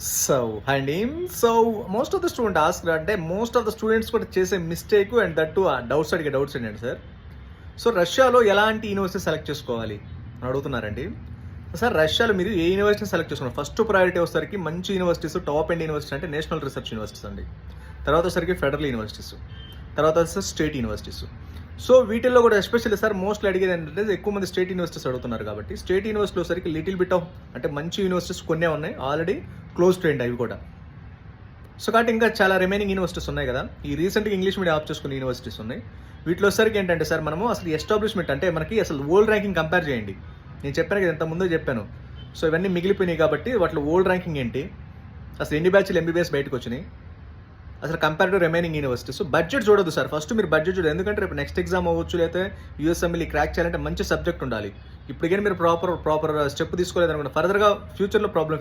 So అండి so most of the student ask అంటే most of the students కూడా చేసే mistake and that to doubts అడిగే doubts ఏంటండి సార్. సో రష్యాలో ఎలాంటి యూనివర్సిటీ సెలెక్ట్ చేసుకోవాలి అని అడుగుతున్నారండి. సార్ రష్యాలో మీరు ఏ యూనివర్సిటీ సెలెక్ట్ చేసుకున్నారు? ఫస్ట్ ప్రయారిటీ వచ్చేసరికి మంచి యూనివర్సిటీస్, టాప్ ఎండ్ యూనివర్సిటీ అంటే నేషనల్ రీసెర్చ్ యూనివర్సిటీస్ అండి. తర్వాత వచ్చేసరికి ఫెడరల్ యూనివర్సిటీస్, తర్వాత వచ్చేసరికి స్టేట్ యూనివర్సిటీస్. సో వీటిల్లో కూడా ఎస్పెషల్లీ సార్ మోస్ట్లీ అడిగేది ఏంటంటే ఎక్కువ మంది స్టేట్ యూనివర్సిటీస్ అడుగుతున్నారు కాబట్టి స్టేట్ యూనివర్సిటీలో సరికి లిటిల్ బిట్ ఆఫ్ అంటే మంచి యూనివర్సిటీస్ కొన్నే ఉన్నాయి, ఆల్రెడీ క్లోజ్ ట్రెండ్ అవి కూడా. సో కాబట్టి ఇంకా చాలా రిమైనింగ్ యూనివర్సిటీస్ ఉన్నాయి కదా, ఈ రీసెంట్గా ఇంగ్లీష్ మీడియం ఆప్ చేసుకున్న యూనివర్సిటీస్ ఉన్నాయి. వీటిలో సరికి ఏంటంటే సార్ మనము అసలు ఎస్టాబ్లిష్మెంట్ అంటే మనకి అసలు వరల్డ్ ర్యాంకింగ్ కంపేర్ చేయండి. నేను చెప్పాను కదా, ఇంత ముందే చెప్పాను. సో ఇవన్నీ మిగిలిపోయినాయి కాబట్టి వాటిలో వరల్డ్ ర్యాంకింగ్ ఏంటి, అసలు ఎన్ని బ్యాచ్లు ఎంబీబీఎస్ బయటకు వచ్చినాయి, అసలు compare to remaining universities. Budget చూడదు సార్, ఫస్ట్ మీరు బడ్జెట్ చూడదు. ఎందుకంటే రేపు నెక్స్ట్ ఎగ్జామ్ అవ్వచ్చు, లేకపోతే యూఎస్ఎంఎల్ఈ క్రాక్ చేయాలంటే మంచి సబ్జెక్ట్ ఉండాలి. ఇప్పటికైనా మీరు ప్రాపర్ స్టెప్ తీసుకోలేదు అనుకుంటే ఫర్దర్గా ఫ్యూచర్లో ప్రాబ్లమ్